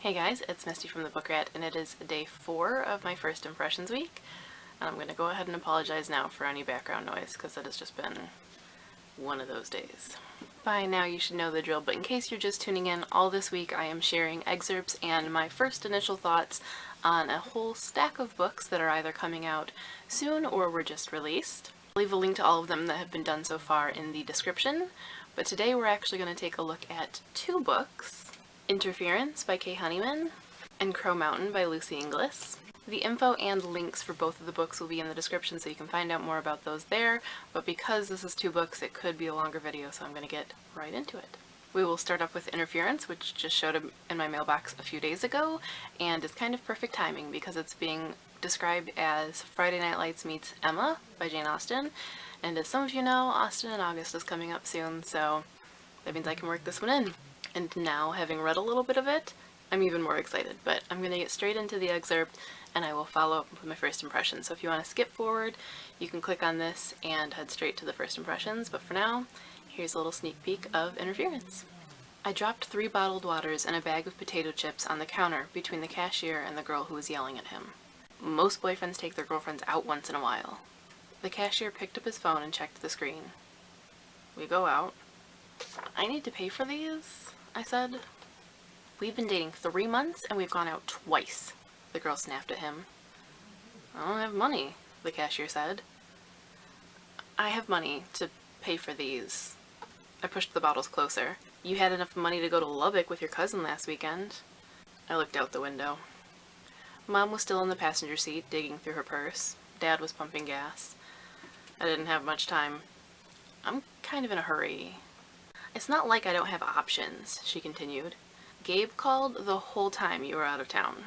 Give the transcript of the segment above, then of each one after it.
Hey guys, it's Misty from the Book Rat, and it is day 4 of my first impressions week. And I'm going to go ahead and apologize now for any background noise, because it has just been one of those days. By now you should know the drill, but in case you're just tuning in, all this week I am sharing excerpts and my first initial thoughts on a whole stack of books that are either coming out soon or were just released. I'll leave a link to all of them that have been done so far in the description, but today we're actually going to take a look at 2 books. Interference by Kay Honeyman and Crow Mountain by Lucy Inglis. The info and links for both of the books will be in the description, so you can find out more about those there, but because this is 2 books, it could be a longer video, so I'm going to get right into it. We will start off with Interference, which just showed up in my mailbox a few days ago, and is kind of perfect timing because it's being described as Friday Night Lights meets Emma by Jane Austen, and as some of you know, Austen in August is coming up soon, so that means I can work this one in. And now, having read a little bit of it, I'm even more excited, but I'm going to get straight into the excerpt and I will follow up with my first impressions. So if you want to skip forward, you can click on this and head straight to the first impressions, but for now, here's a little sneak peek of Interference. I dropped 3 bottled waters and a bag of potato chips on the counter between the cashier and the girl who was yelling at him. Most boyfriends take their girlfriends out once in a while. The cashier picked up his phone and checked the screen. We go out. I need to pay for these, I said. We've been dating 3 months and we've gone out twice, the girl snapped at him. I don't have money, the cashier said. I have money to pay for these. I pushed the bottles closer. You had enough money to go to Lubbock with your cousin last weekend. I looked out the window. Mom was still in the passenger seat, digging through her purse. Dad was pumping gas. I didn't have much time. I'm kind of in a hurry. It's not like I don't have options, she continued. Gabe called the whole time you were out of town.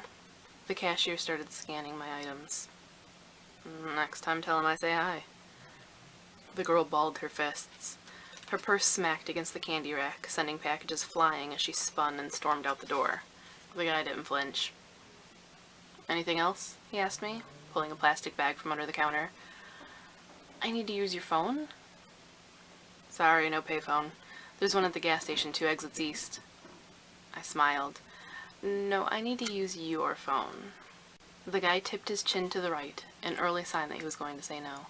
The cashier started scanning my items. Next time tell him I say hi. The girl balled her fists. Her purse smacked against the candy rack, sending packages flying as she spun and stormed out the door. The guy didn't flinch. Anything else? He asked me, pulling a plastic bag from under the counter. I need to use your phone? Sorry, no payphone. There's one at the gas station 2 exits east. I smiled. No, I need to use your phone. The guy tipped his chin to the right, an early sign that he was going to say no.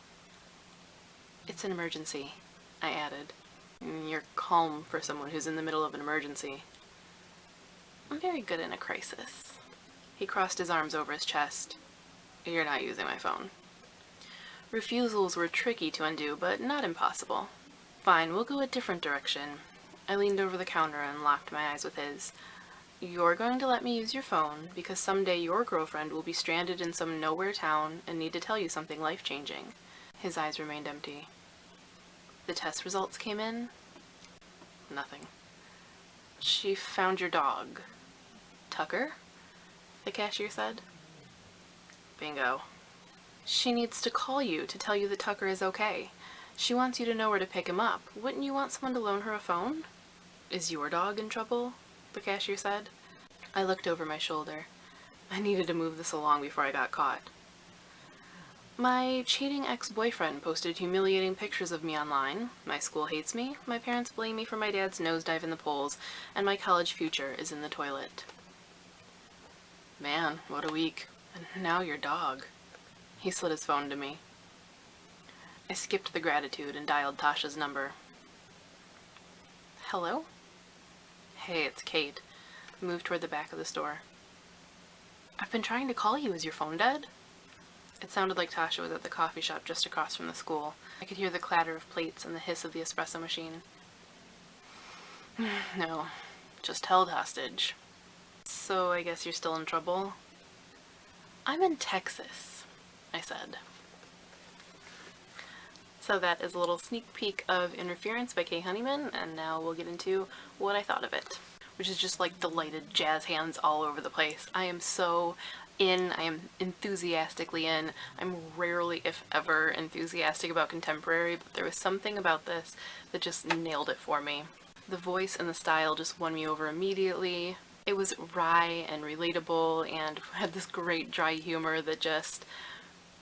It's an emergency, I added. You're calm for someone who's in the middle of an emergency. I'm very good in a crisis. He crossed his arms over his chest. You're not using my phone. Refusals were tricky to undo, but not impossible. Fine, we'll go a different direction. I leaned over the counter and locked my eyes with his. You're going to let me use your phone because someday your girlfriend will be stranded in some nowhere town and need to tell you something life-changing. His eyes remained empty. The test results came in. Nothing. She found your dog. Tucker? The cashier said. Bingo. She needs to call you to tell you that Tucker is okay. She wants you to know where to pick him up. Wouldn't you want someone to loan her a phone? Is your dog in trouble? The cashier said. I looked over my shoulder. I needed to move this along before I got caught. My cheating ex-boyfriend posted humiliating pictures of me online. My school hates me, my parents blame me for my dad's nosedive in the polls, and my college future is in the toilet. Man, what a week. And now your dog. He slid his phone to me. I skipped the gratitude and dialed Tasha's number. Hello? Hey, it's Kate. I moved toward the back of the store. I've been trying to call you. Is your phone dead? It sounded like Tasha was at the coffee shop just across from the school. I could hear the clatter of plates and the hiss of the espresso machine. No, just held hostage. So I guess you're still in trouble? I'm in Texas, I said. So that is a little sneak peek of Interference by Kay Honeyman, and now we'll get into what I thought of it, which is just like delighted jazz hands all over the place. I am so in, I am enthusiastically in. I'm rarely, if ever, enthusiastic about contemporary, but there was something about this that just nailed it for me. The voice and the style just won me over immediately. It was wry and relatable and had this great dry humor that just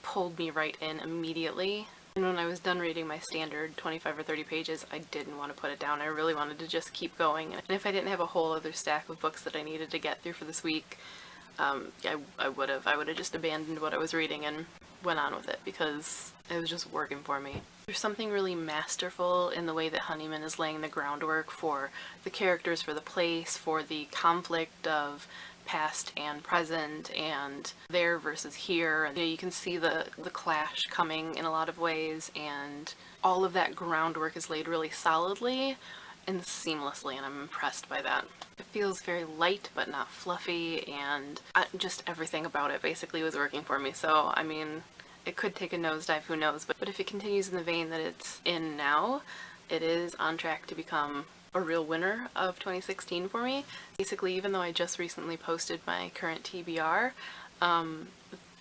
pulled me right in immediately. And when I was done reading my standard 25 or 30 pages, I didn't want to put it down. I really wanted to just keep going. And if I didn't have a whole other stack of books that I needed to get through for this week, I would have just abandoned what I was reading and went on with it because it was just working for me. There's something really masterful in the way that Honeyman is laying the groundwork for the characters, for the place, for the conflict of past and present and there versus here. And, you can see the clash coming in a lot of ways, and all of that groundwork is laid really solidly and seamlessly, and I'm impressed by that. It feels very light but not fluffy, and just everything about it basically was working for me. So, I mean, it could take a nosedive, who knows, but if it continues in the vein that it's in now, it is on track to become a real winner of 2016 for me. Basically, even though I just recently posted my current TBR,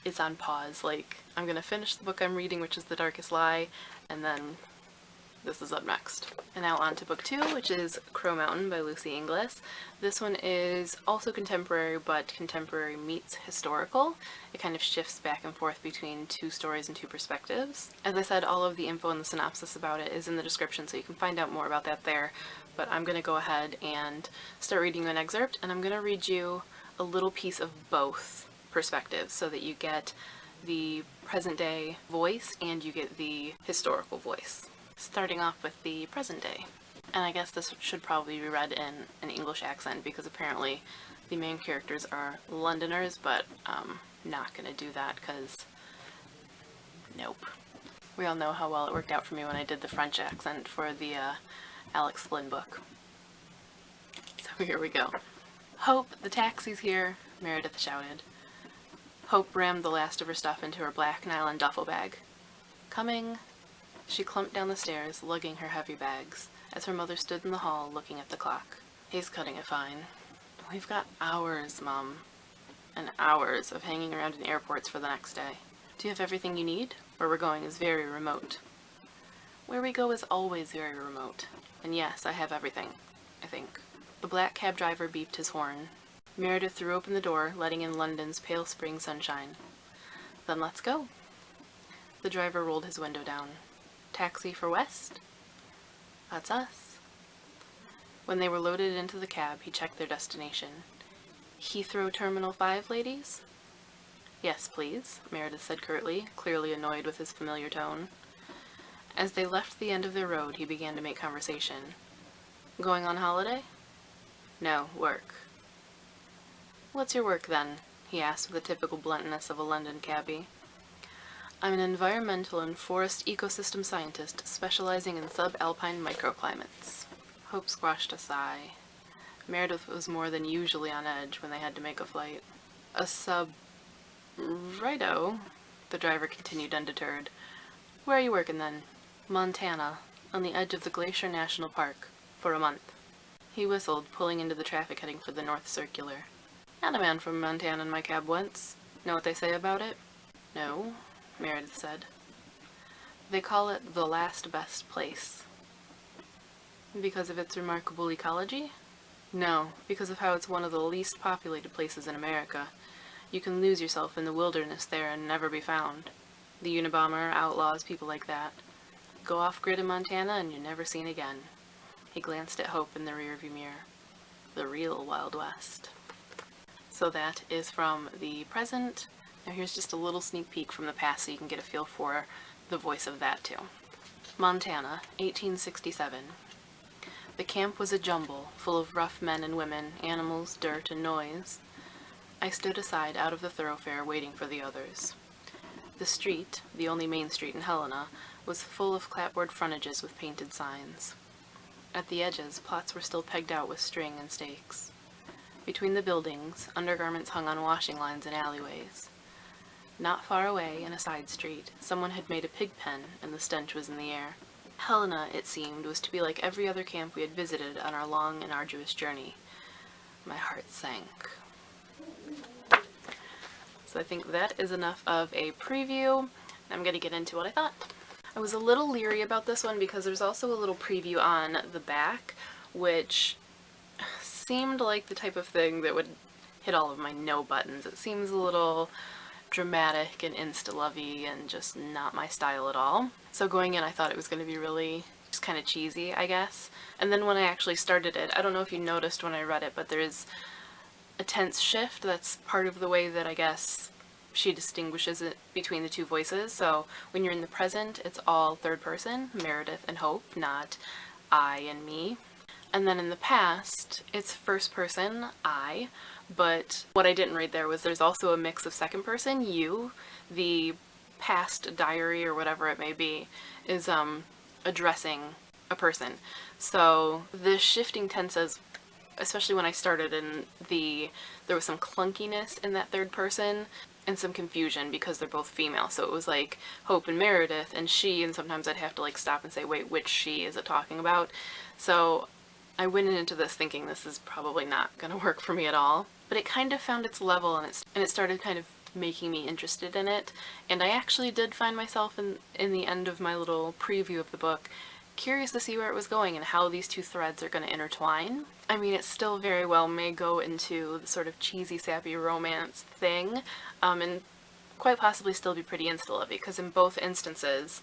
it's on pause. Like, I'm gonna finish the book I'm reading, which is The Darkest Lie, and then this is up next. And now on to book 2, which is Crow Mountain by Lucy Inglis. This one is also contemporary, but contemporary meets historical. It kind of shifts back and forth between 2 stories and 2 perspectives. As I said, all of the info and the synopsis about it is in the description, so you can find out more about that there. But I'm going to go ahead and start reading you an excerpt, and I'm going to read you a little piece of both perspectives so that you get the present day voice and you get the historical voice. Starting off with the present day. And I guess this should probably be read in an English accent because apparently the main characters are Londoners, but I'm not going to do that because nope. We all know how well it worked out for me when I did the French accent for the Alex Flynn book. So here we go. Hope, the taxi's here, Meredith shouted. Hope rammed the last of her stuff into her black nylon duffel bag. Coming. She clumped down the stairs, lugging her heavy bags, as her mother stood in the hall looking at the clock. He's cutting it fine. We've got hours, Mum, and hours of hanging around in airports for the next day. Do you have everything you need? Where we're going is very remote. Where we go is always very remote. And yes, I have everything, I think. The black cab driver beeped his horn. Meredith threw open the door, letting in London's pale spring sunshine. Then let's go. The driver rolled his window down. Taxi for West? That's us. When they were loaded into the cab, he checked their destination. Heathrow Terminal 5, ladies? Yes, please, Meredith said curtly, clearly annoyed with his familiar tone. As they left the end of their road, he began to make conversation. Going on holiday? No, work. What's your work, then? He asked with the typical bluntness of a London cabbie. I'm an environmental and forest ecosystem scientist specializing in subalpine microclimates. Hope squashed a sigh. Meredith was more than usually on edge when they had to make a flight. Righto, the driver continued undeterred. Where are you working then? Montana, on the edge of the Glacier National Park, for a month. He whistled, pulling into the traffic heading for the North Circular. Had a man from Montana in my cab once. Know what they say about it? No, Meredith said. They call it the last best place. Because of its remarkable ecology? No, because of how it's one of the least populated places in America. You can lose yourself in the wilderness there and never be found. The Unabomber, outlaws, people like that. Go off-grid in Montana and you're never seen again. He glanced at Hope in the rearview mirror. The real Wild West. So that is from the present. Now here's just a little sneak peek from the past so you can get a feel for the voice of that too. Montana, 1867. The camp was a jumble, full of rough men and women, animals, dirt, and noise. I stood aside out of the thoroughfare waiting for the others. The street, the only main street in Helena, was full of clapboard frontages with painted signs. At the edges, plots were still pegged out with string and stakes. Between the buildings, undergarments hung on washing lines and alleyways. Not far away, in a side street, someone had made a pig pen, and the stench was in the air. Helena, it seemed, was to be like every other camp we had visited on our long and arduous journey. My heart sank. So I think that is enough of a preview. I'm going to get into what I thought. I was a little leery about this one because there's also a little preview on the back, which seemed like the type of thing that would hit all of my no buttons. It seems a little dramatic and insta-lovey and just not my style at all. So going in, I thought it was going to be really just kind of cheesy, I guess. And then when I actually started it, I don't know if you noticed when I read it, but there's a tense shift that's part of the way that I guess she distinguishes it between the two voices. So when you're in the present, it's all third person, Meredith and Hope, not I and me. And then in the past, it's first person, I, but what I didn't read there was there's also a mix of second person, you. The past diary or whatever it may be is addressing a person. So the shifting tenses, especially when I started there was some clunkiness in that third person and some confusion because they're both female. So it was like Hope and Meredith and she, and sometimes I'd have to like stop and say, wait, which she is it talking about? So I went into this thinking this is probably not going to work for me at all, but it kind of found its level and it started kind of making me interested in it. And I actually did find myself in the end of my little preview of the book curious to see where it was going and how these two threads are going to intertwine. I mean, it still very well may go into the sort of cheesy, sappy romance thing, and quite possibly still be pretty insta-lovey, because in both instances,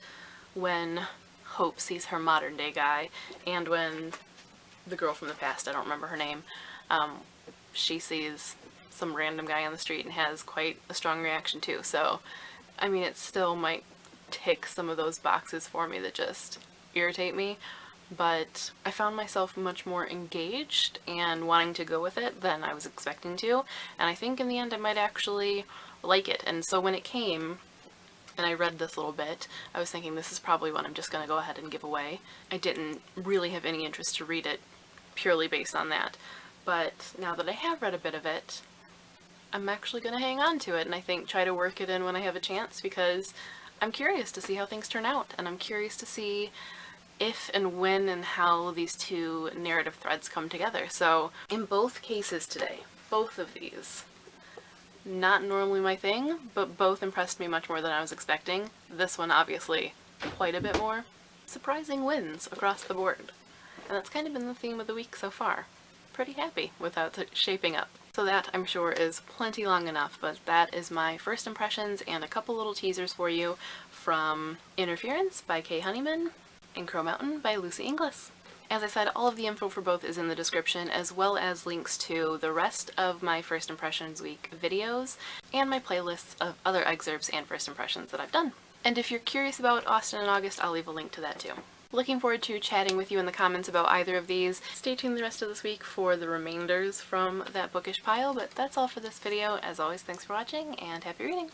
when Hope sees her modern day guy, and when the girl from the past, I don't remember her name, she sees some random guy on the street and has quite a strong reaction too. So, I mean, it still might tick some of those boxes for me that just irritate me, but I found myself much more engaged and wanting to go with it than I was expecting to, and I think in the end I might actually like it. And so when it came and I read this little bit, I was thinking this is probably one I'm just going to go ahead and give away. I didn't really have any interest to read it purely based on that, but now that I have read a bit of it, I'm actually going to hang on to it and I think try to work it in when I have a chance, because I'm curious to see how things turn out, and I'm curious to see if and when and how these two narrative threads come together. So in both cases today, both of these, not normally my thing, but both impressed me much more than I was expecting. This one obviously quite a bit more. Surprising wins across the board. And that's kind of been the theme of the week so far. Pretty happy with how it's shaping up. So that, I'm sure, is plenty long enough, but that is my first impressions and a couple little teasers for you from Interference by Kay Honeyman and Crow Mountain by Lucy Inglis. As I said, all of the info for both is in the description, as well as links to the rest of my First Impressions Week videos and my playlists of other excerpts and first impressions that I've done. And if you're curious about Austen and August, I'll leave a link to that too. Looking forward to chatting with you in the comments about either of these. Stay tuned the rest of this week for the remainders from that bookish pile, but that's all for this video. As always, thanks for watching and happy reading!